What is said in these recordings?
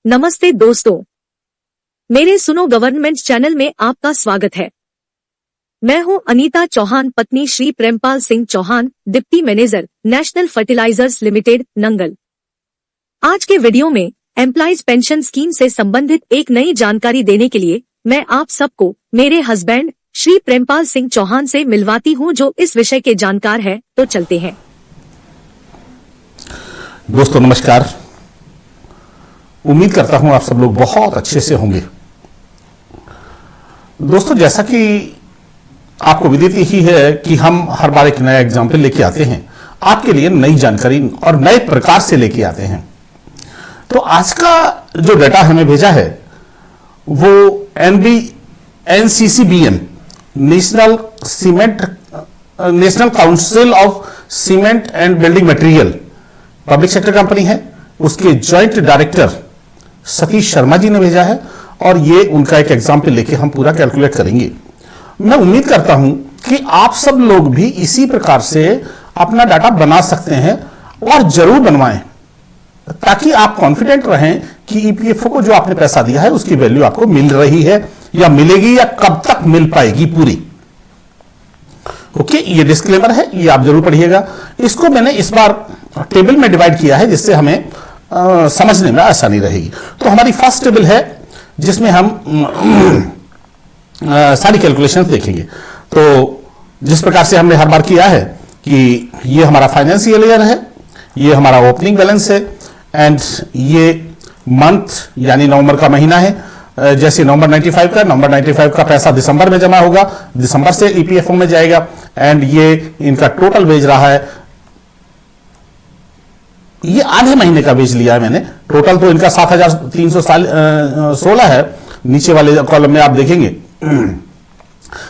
नमस्ते दोस्तों, मेरे सुनो गवर्नमेंट चैनल में आपका स्वागत है। मैं हूं अनीता चौहान, पत्नी श्री प्रेमपाल सिंह चौहान, डिप्टी मैनेजर, नेशनल फर्टिलाइजर्स लिमिटेड, नंगल। आज के वीडियो में एम्प्लॉइज पेंशन स्कीम से संबंधित एक नई जानकारी देने के लिए मैं आप सबको मेरे हस्बैंड श्री प्रेमपाल सिंह चौहान से मिलवाती हूं, जो इस विषय के जानकार है। तो चलते हैं। दोस्तों नमस्कार, उम्मीद करता हूं आप सब लोग बहुत अच्छे से होंगे। दोस्तों, जैसा कि आपको विदित ही है कि हम हर बार एक नया एग्जाम्पल लेके आते हैं, आपके लिए नई जानकारी और नए प्रकार से लेके आते हैं। तो आज का जो डाटा हमें भेजा है वो NCCBM, national council of cement and building material public sector company है, उसके जॉइंट डायरेक्टर सतीश शर्मा जी ने भेजा है और ये उनका एक एग्जाम्पल लेके हम पूरा कैलकुलेट करेंगे। मैं उम्मीद करता हूं कि आप सब लोग भी इसी प्रकार से अपना डाटा बना सकते हैं और जरूर बनवाएं, ताकि आप कॉन्फिडेंट रहें कि EPFO को जो आपने पैसा दिया है उसकी वैल्यू आपको मिल रही है या मिलेगी या कब तक मिल पाएगी पूरी। ओके, ये डिस्क्लेमर है, ये आप जरूर पढ़िएगा। इसको मैंने इस बार टेबल में डिवाइड किया है जिससे हमें समझने में आसानी रहेगी। तो हमारी फर्स्ट टेबल है जिसमें हम सारी कैलकुलेशंस देखेंगे। तो जिस प्रकार से हमने हर बार किया है कि ये हमारा फाइनेंशियल ईयर है, ये हमारा ओपनिंग बैलेंस है एंड ये मंथ यानी नवंबर का महीना है। जैसे नवंबर 95 का पैसा दिसंबर में जमा होगा, दिसंबर से EPFO में जाएगा एंड ये इनका टोटल वेज रहा है। ये आधे महीने का वेज लिया है मैंने, टोटल तो इनका 7,316 है, नीचे वाले कॉलम में आप देखेंगे।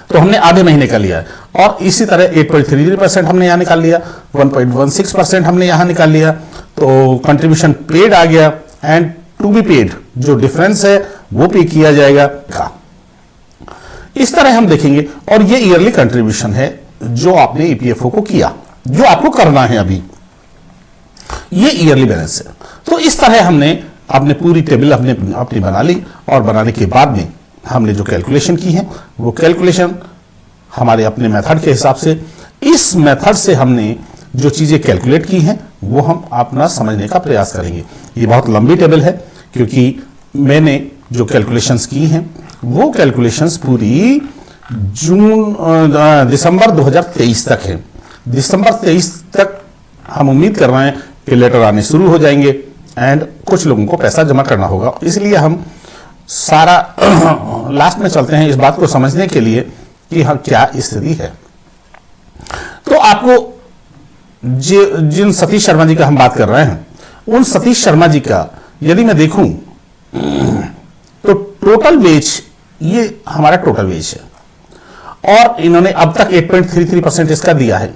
तो हमने आधे महीने का लिया है और इसी तरह 8.33% हमने यहां निकाल लिया, 1.16% हमने यहां निकाल लिया। तो कंट्रीब्यूशन पेड आ गया एंड टू बी पेड जो डिफरेंस है वो पे किया जाएगा का। इस तरह हम देखेंगे और ये ईयरली कंट्रीब्यूशन है जो आपने EPFO को किया, जो आपको करना है अभी, ये ईयरली बैलेंस है। तो इस तरह हमने अपने पूरी टेबल अपनी बना ली और बनाने के बाद में हमने जो कैलकुलेशन की है वो कैलकुलेशन हमारे अपने मेथड के हिसाब से, इस मेथड से हमने जो चीजें कैलकुलेट की हैं वो हम अपना समझने का प्रयास करेंगे। ये बहुत लंबी टेबल है क्योंकि मैंने जो कैलकुलेशंस की हैं वो कैलकुलेशंस पूरी दिसंबर 2023 तक है। दिसंबर 23 तक हम उम्मीद कर रहे हैं कि लेटर आने शुरू हो जाएंगे एंड कुछ लोगों को पैसा जमा करना होगा। इसलिए हम सारा लास्ट में चलते हैं इस बात को समझने के लिए कि हाँ क्या स्थिति है। तो आपको जिन सतीश शर्मा जी का हम बात कर रहे हैं, उन सतीश शर्मा जी का यदि मैं देखूं तो टोटल वेज, ये हमारा टोटल वेज है और इन्होंने अब तक 8.33% इसका दिया है।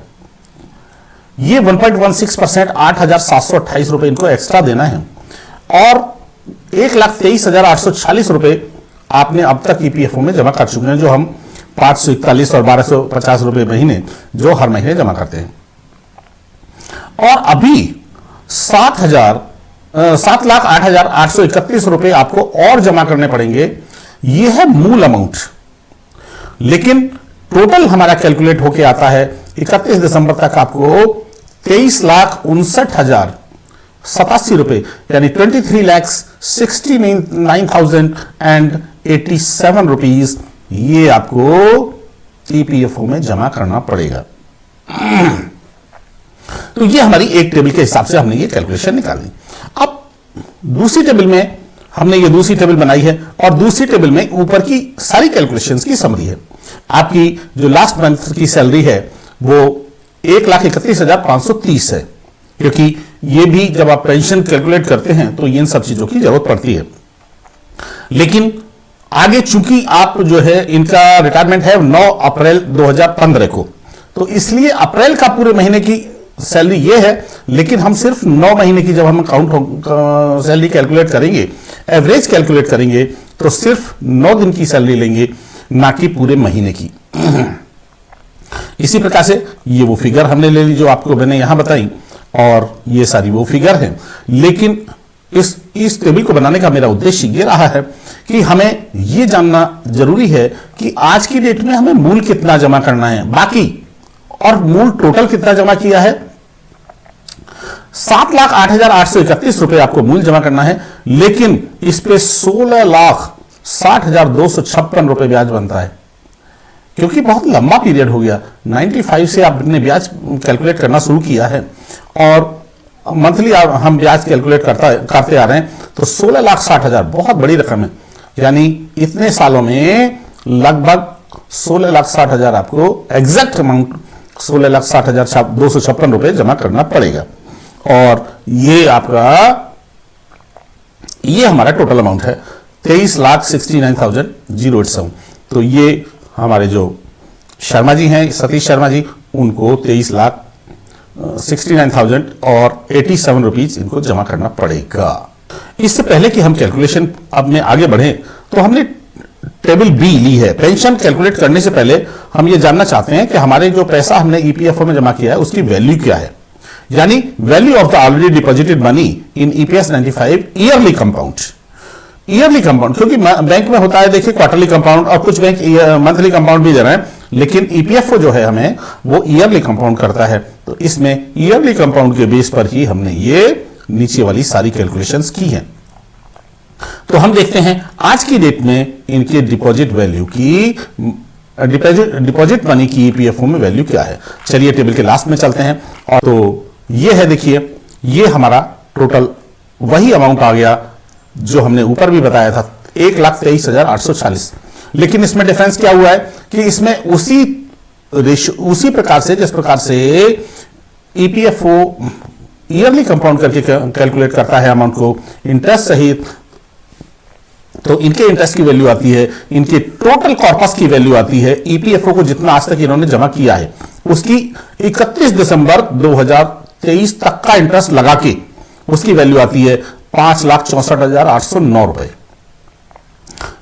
ये 1.16% 8,728 रुपए इनको एक्स्ट्रा देना है और 1,23,840 रुपए आपने अब तक EPFO में जमा कर चुके हैं, जो हम 541 और 1,250 रुपए महीने जो हर महीने जमा करते हैं। और अभी 7,08,831 रुपए आपको और जमा करने पड़ेंगे। यह है मूल अमाउंट, लेकिन टोटल हमारा कैलकुलेट होके आता है 31 दिसंबर तक आपको 23,59,087 रुपए यानी 23,69,087 रुपीज ये आपको EPFO में जमा करना पड़ेगा। तो ये हमारी एक टेबल के हिसाब से हमने ये कैलकुलेशन निकाली। अब दूसरी टेबल में हमने ये दूसरी टेबल बनाई है और दूसरी टेबल में ऊपर की सारी कैलकुलेशंस की समरी है। आपकी जो लास्ट मंथ की सैलरी है वो 1,31,530 है, क्योंकि ये भी जब आप पेंशन कैलकुलेट करते हैं तो इन सब चीजों की जरूरत पड़ती है। लेकिन आगे चूंकि आप जो है इनका रिटायरमेंट है 9 अप्रैल 2015 को, तो इसलिए अप्रैल का पूरे महीने की सैलरी ये है, लेकिन हम सिर्फ 9 महीने की जब हम अकाउंट सैलरी कैलकुलेट करेंगे, एवरेज कैलकुलेट करेंगे तो सिर्फ 9 दिन की सैलरी लेंगे, ना कि पूरे महीने की। इसी प्रकार से ये वो फिगर हमने ले ली जो आपको मैंने यहां बताई और ये सारी वो फिगर है। लेकिन इस टेबल को बनाने का मेरा उद्देश्य ये रहा है कि हमें ये जानना जरूरी है कि आज की डेट में हमें मूल कितना जमा करना है बाकी, और मूल टोटल कितना जमा किया है। 7,08,831 रुपए आपको मूल जमा करना है, लेकिन इस पे 16,60,256 रुपए ब्याज बनता है, क्योंकि बहुत लंबा पीरियड हो गया। 95 से आपने ब्याज कैलकुलेट करना शुरू किया है और मंथली हम ब्याज कैलकुलेट करते आ रहे हैं, तो 16,60,000 बहुत बड़ी रकम है। यानी इतने सालों में लगभग 16,60,000 आपको एग्जैक्ट अमाउंट 16,60,256 रुपए जमा करना पड़ेगा। और ये हमारा टोटल अमाउंट है 23,69,087। तो ये हमारे जो शर्मा जी हैं, सतीश शर्मा जी, उनको 23,69,087 रुपीज इनको जमा करना पड़ेगा। इससे पहले कि हम कैलकुलेशन अब में आगे बढ़े, तो हमने टेबल बी ली है। पेंशन कैलकुलेट करने से पहले हम ये जानना चाहते हैं कि हमारे जो पैसा हमने ईपीएफओ में जमा किया है उसकी वैल्यू क्या है, यानी value of the already deposited money in EPS 95 yearly compound. Yearly compound, क्योंकि बैंक में होता है देखिए क्वार्टरली कंपाउंड, और कुछ बैंक मंथली कंपाउंड भी दे रहे हैं, लेकिन ईपीएफओ जो है हमें वो ईयरली कंपाउंड करता है। तो इसमें ईयरली कंपाउंड के बेस पर ही हमने ये नीचे वाली सारी कैलकुलेशंस की हैं। तो हम देखते हैं आज की डेट में इनके डिपॉजिट वैल्यू की, डिपॉजिट मनी की ईपीएफओ में वैल्यू क्या है। चलिए टेबल के लास्ट में चलते हैं, और तो ये है, देखिए ये हमारा टोटल वही अमाउंट आ गया जो हमने ऊपर भी बताया था, 1,23,840। लेकिन इसमें डिफरेंस क्या हुआ है कि इसमें उसी प्रकार से जिस प्रकार से ईपीएफओ ईयरली कंपाउंड करके कैलकुलेट करता है अमाउंट को इंटरेस्ट सहित, तो इनके इंटरेस्ट की वैल्यू आती है, इनके टोटल कॉर्पस की वैल्यू आती है, ईपीएफओ को जितना आज तक इन्होंने जमा किया है उसकी 31 दिसंबर 2023 तक का इंटरेस्ट लगा के उसकी वैल्यू आती है 5,64,809 रुपए।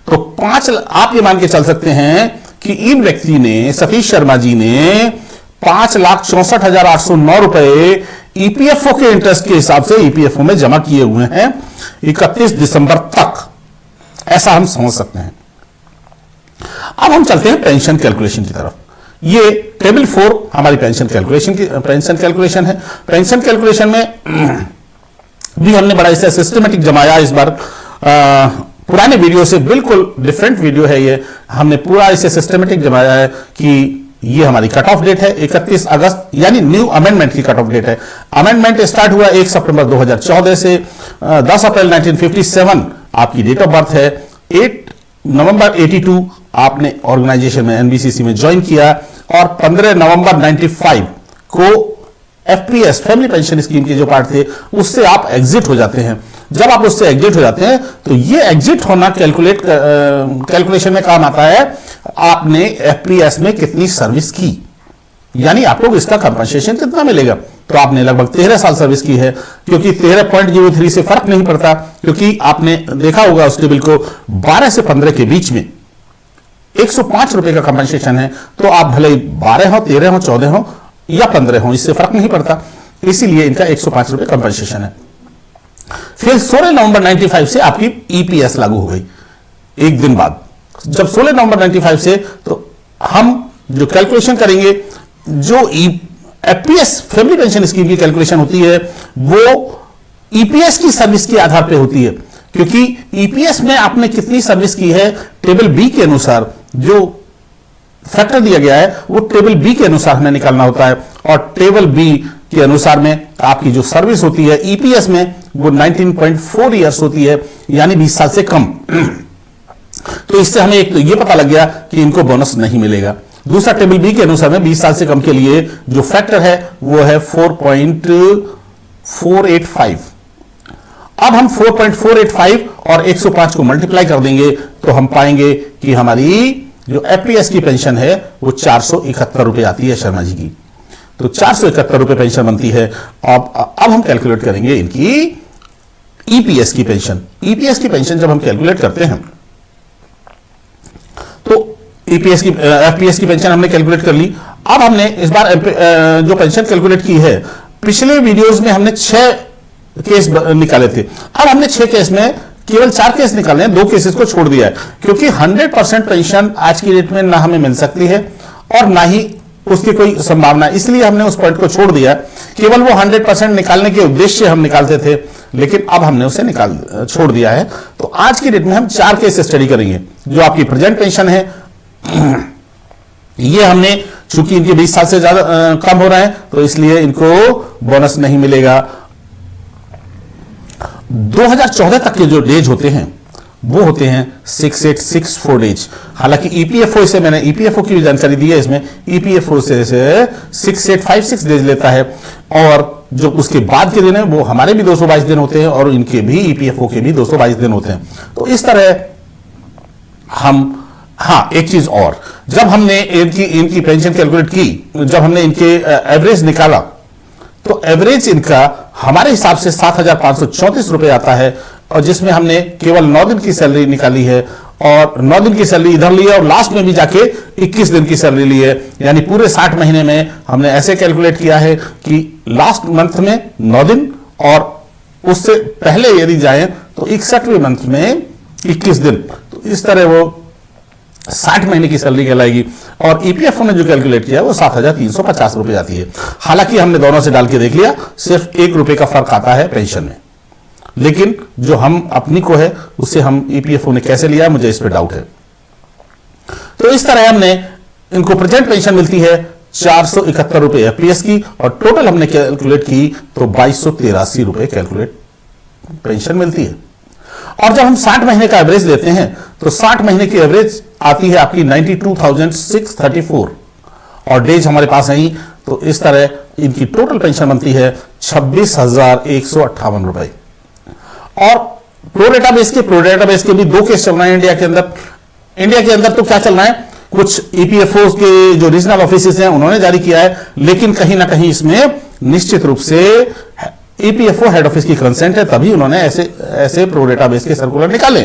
तो आप ये मान के चल सकते हैं कि इन व्यक्ति ने, सतीश शर्मा जी ने 5,64,809 रुपए ईपीएफओ के इंटरेस्ट के हिसाब से ईपीएफओ में जमा किए हुए हैं 31 दिसंबर तक, ऐसा हम समझ सकते हैं। अब हम चलते हैं पेंशन कैलकुलेशन की तरफ। ये टेबल 4 हमारी पेंशन कैलकुलेशन है। पेंशन कैलकुलेशन में भी हमने बड़ा इसे सिस्टमेटिक जमाया इस बार। पुराने वीडियो से बिल्कुल डिफरेंट वीडियो है ये, हमने पूरा इसे सिस्टमेटिक जमाया है कि ये हमारी कट ऑफ डेट है 31 अगस्त, यानी न्यू अमेंडमेंट की कट ऑफ डेट है। अमेंडमेंट स्टार्ट हुआ 1 सितंबर 2014 से, 10 अप्रैल 1957 आपकी डेट ऑफ बर्थ है, 8 नवंबर 82 आपने ऑर्गेनाइजेशन में एनबीसीसी में ज्वाइन किया, और 15 नवंबर 95 को एफपीएस फैमिली पेंशन स्कीम के जो पार्ट थे उससे आप एग्जिट हो जाते हैं। जब आप उससे एग्जिट हो जाते हैं तो ये एग्जिट होना कैलकुलेशन में काम आता है आपने एफपीएस में कितनी सर्विस की, यानी आपको इसका कंपनसेशन कितना मिलेगा। तो आपने लगभग 13 साल सर्विस की है, क्योंकि 13.03 से फर्क नहीं पड़ता, क्योंकि आपने देखा होगा उस टेबल को 12 से 15 के बीच में 105 रुपए का कंपनसेशन है। तो आप भले 12 हो, 13 हो, 14 हो या 15 हो, इससे फर्क नहीं पड़ता, इसीलिए इनका 105 रुपए कंपनसेशन है। फिर 16 नवंबर 95 से आपकी ईपीएस लागू हो गई एक दिन बाद। जब 16 नवंबर 95 से, तो हम जो कैलकुलेशन करेंगे, जो एफपीएस फैमिली पेंशन स्कीम की कैलकुलेशन होती है वो ईपीएस की सर्विस के आधार पर होती है, क्योंकि ईपीएस में आपने कितनी सर्विस की है टेबल बी के अनुसार जो फैक्टर दिया गया है वो टेबल बी के अनुसार हमें निकालना होता है, और टेबल बी के अनुसार में आपकी जो सर्विस होती है ईपीएस में वो 19.4 ईयर्स होती है, यानी 20 साल से कम। तो इससे हमें एक तो ये पता लग गया कि इनको बोनस नहीं मिलेगा। दूसरा, टेबल बी के अनुसार में 20 साल से कम के लिए जो फैक्टर है वो है 4.485। अब हम 4.485 और 105 को मल्टीप्लाई कर देंगे तो हम पाएंगे कि हमारी जो एफपीएस की पेंशन है वो 471 रुपए आती है शर्मा जी की। तो 471 रुपए पेंशन बनती है। अब हम कैलकुलेट करेंगे इनकी ईपीएस की पेंशन। ईपीएस की पेंशन जब हम कैलकुलेट करते हैं तो ईपीएस की एफपीएस की पेंशन हमने कैलकुलेट कर ली। अब हमने इस बार जो पेंशन कैलकुलेट की है, पिछले वीडियोस में हमने 6 केस निकाले थे। अब हमने 6 केस में केवल 4 केस निकाले हैं, 2 केसेस को छोड़ दिया है, क्योंकि 100% पेंशन आज की डेट में ना हमें मिल सकती है और ना ही उसकी कोई संभावना, इसलिए हमने उस पॉइंट को छोड़ दिया। केवल वो 100% निकालने के उद्देश्य हम निकालते थे, लेकिन अब हमने उसे छोड़ दिया है। तो आज की डेट में हम 4 केस स्टडी करेंगे। जो आपकी प्रेजेंट पेंशन है, ये हमने, चूंकि इनके 20 साल से ज्यादा कम हो रहा है, तो इसलिए इनको बोनस नहीं मिलेगा। 2014 तक के जो डेज होते हैं वो होते हैं 6864 डेज। हालांकि ईपीएफओ से, मैंने ईपीएफओ की भी जानकारी दी है, इसमें ईपीएफओ से 6856 डेज लेता है, और जो उसके बाद के दिन है वो हमारे भी 222 दिन होते हैं और इनके भी, ईपीएफओ के भी 222 दिन होते हैं। तो इस तरह हम, हाँ एक चीज और, जब हमने इनकी पेंशन कैलकुलेट की, जब हमने इनके एवरेज निकाला, तो एवरेज इनका हमारे हिसाब से 7,534 रुपए आता है, और जिसमें हमने केवल 9 दिन की सैलरी निकाली है, और 9 दिन की सैलरी इधर ली है और लास्ट में भी जाके 21 दिन की सैलरी ली है। यानी पूरे 60 महीने में हमने ऐसे कैलकुलेट किया है कि लास्ट मंथ में 9 दिन, और उससे पहले यदि जाए तो 61वें मंथ में 21 दिन। तो इस तरह वो 60 महीने की सैलरी कहलाएगी। और ईपीएफओ ने जो कैलकुलेट किया वो 7,350 रुपए आती है। हालांकि हमने दोनों से डाल के देख लिया, सिर्फ 1 रुपए का फर्क आता है पेंशन में, लेकिन जो हम अपनी को है उससे हम ईपीएफओ ने कैसे लिया, मुझे इस पर डाउट है। तो इस तरह हमने इनको प्रेजेंट पेंशन मिलती है 471 रुपए एफपीएस की, और टोटल हमने कैलकुलेट की तो 2283 रुपए कैलकुलेट पेंशन मिलती है। और जब हम 60 महीने का एवरेज लेते हैं तो 60 महीने की एवरेज आती है आपकी 92,634, और डेज हमारे पास है ही। तो इस तरह इनकी टोटल पेंशन बनती है 26,158 रुपए। और प्रो डेटाबेस के भी 2 केस चल रहे हैं इंडिया के अंदर। तो क्या चल रहा है, कुछ ईपीएफओ के जो रीजनल ऑफिस हैं उन्होंने जारी किया है, लेकिन कहीं ना कहीं इसमें निश्चित रूप से ईपीएफओ हेड ऑफिस की कंसेंट है, तभी उन्होंने ऐसे प्रो डेटाबेस के सर्कुलर निकाले।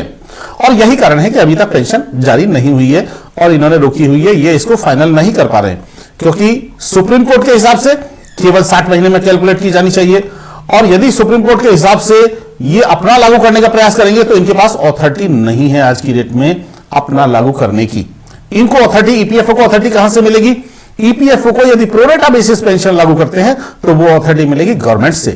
और यही कारण है कि अभी तक पेंशन जारी नहीं हुई है और इन्होंने रोकी हुई है, ये इसको फाइनल नहीं कर पा रहे हैं, क्योंकि सुप्रीम कोर्ट के हिसाब से केवल 60 महीने में कैलकुलेट की जानी चाहिए। और यदि सुप्रीम कोर्ट के हिसाब से ये अपना लागू करने का प्रयास करेंगे तो इनके पास ऑथोरिटी नहीं है आज की डेट में अपना लागू करने की। इनको ऑथोरिटी, ईपीएफओ को ऑथोरिटी कहां से मिलेगी? ईपीएफओ को यदि प्रो रेटा बेसिस पेंशन लागू करते हैं तो वो ऑथोरिटी मिलेगी गवर्नमेंट से।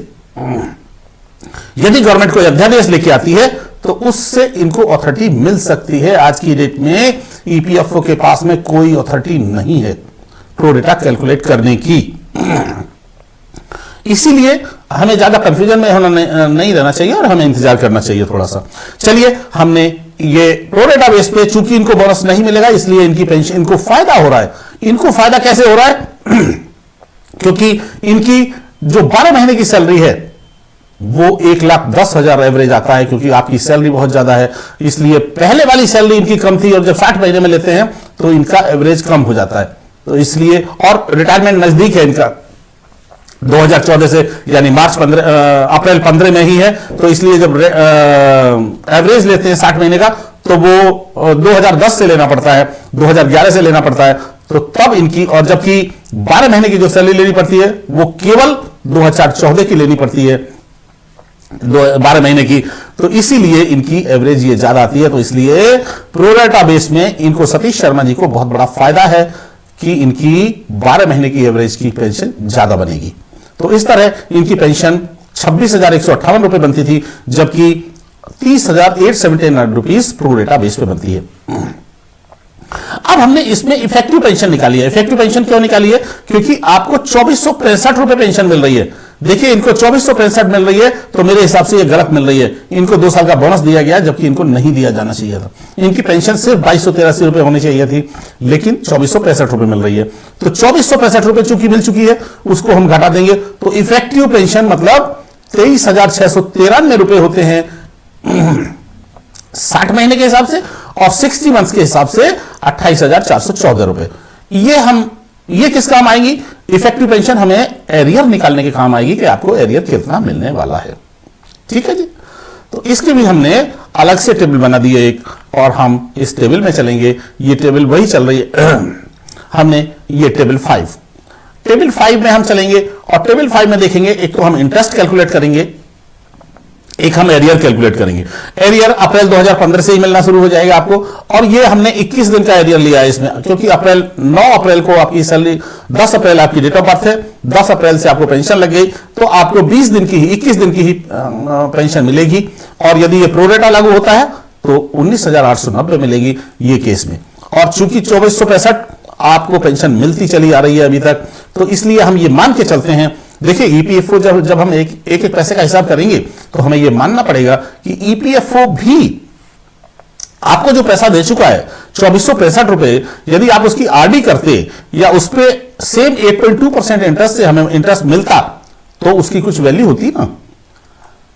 यदि गवर्नमेंट कोई अध्यादेश लेके आती है तो उससे इनको ऑथोरिटी मिल सकती है। आज की डेट में ईपीएफओ के पास में कोई ऑथोरिटी नहीं है प्रो रेटा कैलकुलेट करने की। इसीलिए हमें ज्यादा कंफ्यूजन में होना नहीं रहना चाहिए और हमें इंतजार करना चाहिए थोड़ा सा। चलिए, हमने ये प्रो रेटा बेस पे, चूंकि इनको बोनस नहीं मिलेगा इसलिए इनकी पेंशन, इनको फायदा हो रहा है। इनको फायदा कैसे हो रहा है? क्योंकि इनकी जो 12 महीने की सैलरी है वो 1,10,000 एवरेज आता है, क्योंकि आपकी सैलरी बहुत ज्यादा है, इसलिए पहले वाली सैलरी इनकी कम थी और जब 60 महीने में लेते हैं तो इनका एवरेज कम हो जाता है। तो इसलिए, और रिटायरमेंट नजदीक है इनका 2014 से, यानी अप्रैल 15 में ही है, तो इसलिए जब एवरेज लेते हैं 60 महीने का तो वो 2010 से लेना पड़ता है, 2011 से लेना पड़ता है, तो तब इनकी, और जबकि 12 महीने की जो सैलरी लेनी पड़ती है वो केवल 2014 की लेनी पड़ती है, 12 महीने की, तो इसीलिए इनकी एवरेज ये ज्यादा आती है। तो इसलिए प्रो रेटा बेस में इनको सतीश शर्मा जी को बहुत बड़ा फायदा है कि इनकी 12 महीने की एवरेज की पेंशन ज्यादा बनेगी। तो इस तरह इनकी पेंशन 26,158 रुपए बनती थी, जबकि 30,879 रुपीज प्रो रेटा बेस पे बनती है। अब हमने इसमें इफेक्टिव पेंशन निकाली है। इफेक्टिव पेंशन क्यों निकाली है? क्योंकि आपको 2465 रुपए पेंशन मिल रही है। देखिए, इनको 2465 मिल रही है तो मेरे हिसाब से ये गलत मिल रही है। इनको 2 साल का बोनस दिया गया जबकि इनको नहीं दिया जाना चाहिए था। इनकी पेंशन सिर्फ 2283 रुपए होनी चाहिए थी, लेकिन 2465 रुपए मिल रही है। तो 2465 रुपए चूंकि मिल चुकी है उसको हम घटा देंगे, तो इफेक्टिव पेंशन मतलब 23,693 रुपए होते हैं 60 महीने के हिसाब से, और 60 मंथ्स के हिसाब से 28,414 रुपए। ये किस काम आएगी? इफेक्टिव पेंशन हमें एरियर निकालने के काम आएगी कि आपको एरियर कितना मिलने वाला है। ठीक है जी। तो इसके भी हमने अलग से टेबल बना दिए एक, और हम इस टेबल में चलेंगे। ये टेबल वही चल रही है हमने ये टेबल 5 में हम चलेंगे, और टेबल 5 में देखेंगे, एक तो हम इंटरेस्ट कैलकुलेट करेंगे एक हम एरियर कैलकुलेट करेंगे। एरियर अप्रैल 2015 से ही मिलना शुरू हो जाएगा आपको, और ये हमने 21 दिन का एरियर लिया है इसमें, क्योंकि 9 अप्रैल को आपकी सैलरी, 10 अप्रैल आपकी डेट ऑफ बर्थ है, 10 अप्रैल से आपको पेंशन लग गई, तो आपको 20 दिन की ही, 21 दिन की ही पेंशन मिलेगी। और यदि ये प्रोरेटा लागू होता है तो 19,890 मिलेगी ये केस में। और चूंकि 2465 आपको पेंशन मिलती चली आ रही है अभी तक, तो इसलिए हम ये मान के चलते हैं। देखिए ईपीएफओ जब हम एक पैसे का हिसाब करेंगे तो हमें यह मानना पड़ेगा कि ईपीएफओ भी आपको जो पैसा दे चुका है 2465 रुपए, यदि आप उसकी आरडी करते या उस पर सेम 8.2% इंटरेस्ट से हमें इंटरेस्ट मिलता तो उसकी कुछ वैल्यू होती ना।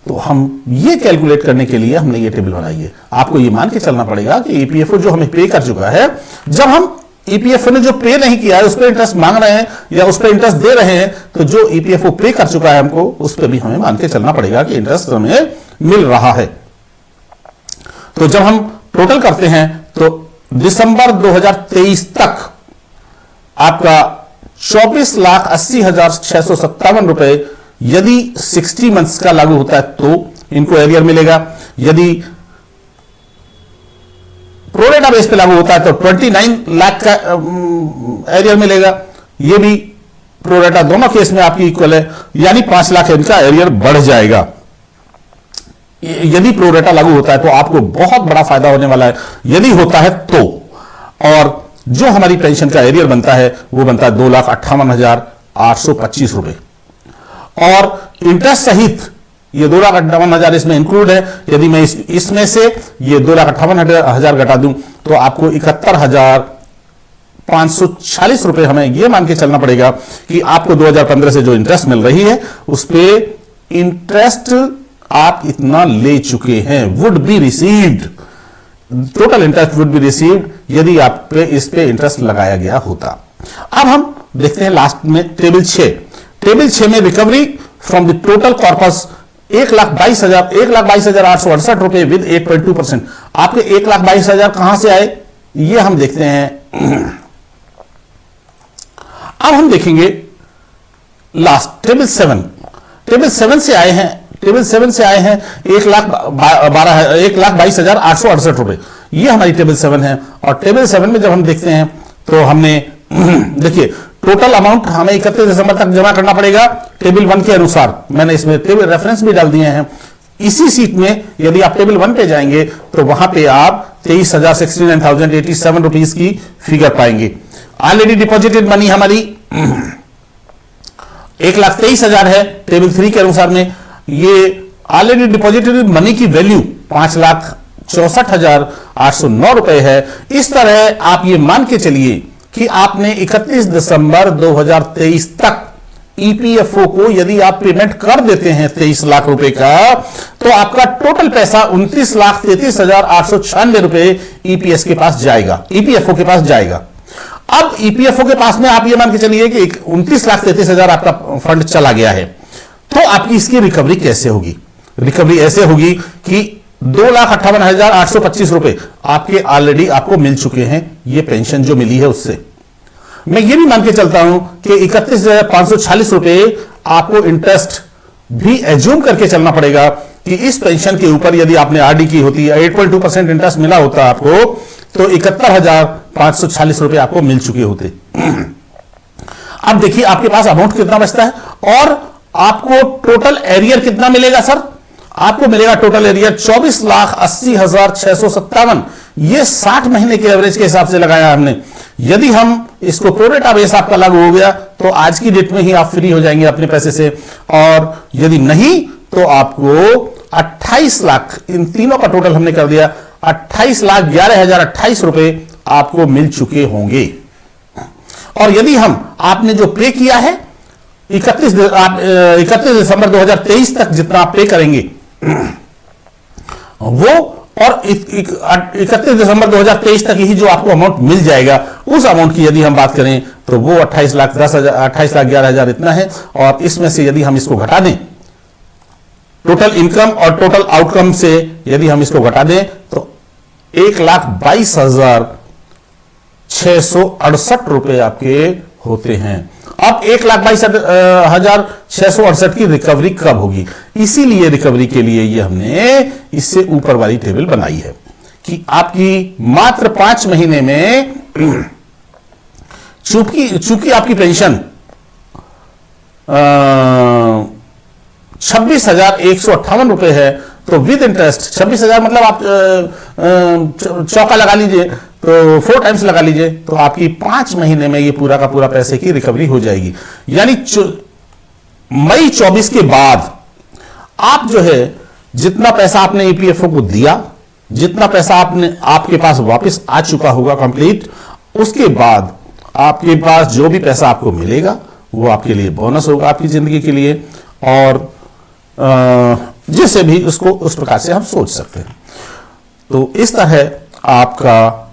तो हम ये कैलकुलेट करने के लिए हमने ये टेबल बनाई है। आपको ये मान के चलना पड़ेगा कि ईपीएफओ जो हमें पे कर चुका है, जब हम ईपीएफओ ने जो पे नहीं किया है उस पर इंटरेस्ट मांग रहे हैं या उस पर इंटरेस्ट दे रहे हैं, तो जो ईपीएफओ पे कर चुका है हमको, उस पर भी हमें मान के चलना पड़ेगा कि इंटरेस्ट हमें मिल रहा है। तो जब हम टोटल करते हैं तो दिसंबर 2023 तक आपका 24,80,657 रुपए यदि 60 मंथ्स का लागू होता है तो इनको एरियर मिलेगा। यदि प्रोरेटा बेस पे लागू होता है तो 29 लाख का एरियर मिलेगा। ये भी प्रोरेटा दोनों केस में आपकी इक्वल है, यानी 5 लाख इनका एरियर बढ़ जाएगा। यदि प्रोरेटा लागू होता है तो आपको बहुत बड़ा फायदा होने वाला है, यदि होता है तो। और जो हमारी पेंशन का एरियर बनता है वो बनता है 2,58,825 रुपए, और इंटरेस्ट सहित ये 2,58,000 इसमें इंक्लूड है। यदि मैं इसमें से ये 2,58,000 घटा दूं तो आपको 71,546 रुपए, हमें यह मान के चलना पड़ेगा कि आपको 2015 से जो इंटरेस्ट मिल रही है उस पर इंटरेस्ट आप इतना ले चुके हैं, would be received, total interest would be received यदि आप पे इस पे इंटरेस्ट लगाया गया होता। अब हम देखते हैं लास्ट में टेबल 6। टेबल 6 में recovery from the total corpus 1,22,868 रुपए विद 8.2%। आपके 1,22,000 कहां से आए ये हम देखते हैं। अब हम देखेंगे लास्ट टेबल 7। टेबल 7 से आए हैं, टेबल 7 से आए हैं 1,22,868 रुपए, ये हमारी टेबल 7 है। और टेबल 7 में जब हम देखते हैं तो हमने देखिए टोटल अमाउंट हमें 31 दिसंबर तक जमा करना पड़ेगा टेबल 1 के अनुसार। मैंने इसमें टेबल रेफरेंस भी डाल दिए हैं। इसी सीट में यदि आप टेबल 1 पे जाएंगे तो वहां पे आप 23,69,087 रुपीज की फिगर पाएंगे। ऑलरेडी डिपॉजिटेड मनी हमारी 1,23,000 है टेबल 3 के अनुसार में। ये ऑलरेडी डिपॉजिटेड मनी की वैल्यू 5,64,809 रुपए है। इस तरह आप ये मान के चलिए कि आपने 31 दिसंबर 2023 तक ईपीएफओ को यदि आप पेमेंट कर देते हैं 23 लाख रुपए का, तो आपका टोटल पैसा 29,33,896 रुपए ईपीएस के पास जाएगा, ईपीएफओ के पास जाएगा। अब ईपीएफओ के पास में आप ये मान के चलिए कि 29,33,000 आपका फंड चला गया है, तो आपकी इसकी रिकवरी कैसे होगी? रिकवरी ऐसे होगी कि 2,58,825 रुपए आपके ऑलरेडी आपको मिल चुके हैं, ये पेंशन जो मिली है उससे। मैं ये भी मान के चलता हूं कि 31,546 रुपए आपको इंटरेस्ट भी एज्यूम करके चलना पड़ेगा कि इस पेंशन के ऊपर यदि आपने आरडी की होती है 8.2% इंटरेस्ट मिला होता आपको, तो 71,546 रुपए आपको मिल चुके होते। अब देखिए आपके पास अमाउंट कितना बचता है और आपको टोटल एरियर कितना मिलेगा सर? आपको मिलेगा टोटल एरियर 24,80,657। ये 60 महीने के एवरेज के हिसाब से लगाया हमने। यदि हम इसको प्रोरेटा बेस आपका लागू हो गया तो आज की डेट में ही आप फ्री हो जाएंगे अपने पैसे से, और यदि नहीं तो आपको 28 लाख, इन तीनों का टोटल हमने कर दिया, 28,11,028 रुपए आपको मिल चुके होंगे। और यदि हम आपने जो पे किया है 31 दिसंबर 2023 तक जितना आप पे करेंगे वो, और 31 दिसंबर 2023 तक ही जो आपको अमाउंट मिल जाएगा, उस अमाउंट की यदि हम बात करें तो वो 28,11,000 इतना है। और इसमें से यदि हम इसको घटा दें, टोटल इनकम और टोटल आउटकम से यदि हम इसको घटा दें तो 1,22,668 रुपए आपके होते हैं। अब 1,22,668 की रिकवरी कब होगी, इसीलिए रिकवरी के लिए ये हमने इससे ऊपर वाली टेबल बनाई है कि आपकी मात्र 5 महीने में चूंकि आपकी पेंशन 26,158 रुपए है, तो विद इंटरेस्ट 26,000 मतलब आप चौका लगा लीजिए, तो 4 टाइम्स लगा लीजिए, तो आपकी 5 महीने में ये पूरा का पूरा पैसे की रिकवरी हो जाएगी। यानी मई 24 के बाद आप जो है जितना पैसा आपने ईपीएफओ को दिया, जितना पैसा आपके पास वापस आ चुका होगा कंप्लीट, उसके बाद आपके पास जो भी पैसा आपको मिलेगा वो आपके लिए बोनस होगा आपकी जिंदगी के लिए, और जिसे भी उसको उस प्रकार से हम सोच सकते हैं। तो इस तरह आपका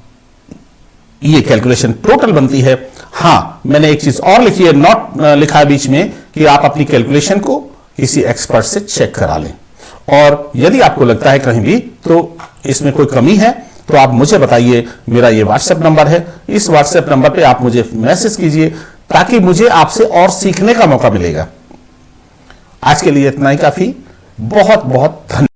ये कैलकुलेशन टोटल बनती है। हां, मैंने एक चीज और लिखी है, नॉट लिखा है बीच में कि आप अपनी कैलकुलेशन को किसी एक्सपर्ट से चेक करा लें, और यदि आपको लगता है कहीं भी तो इसमें कोई कमी है तो आप मुझे बताइए। मेरा ये व्हाट्सएप नंबर है, इस व्हाट्सएप नंबर पे आप मुझे मैसेज कीजिए ताकि मुझे आपसे और सीखने का मौका मिलेगा। आज के लिए इतना ही काफी। बहुत बहुत धन्यवाद।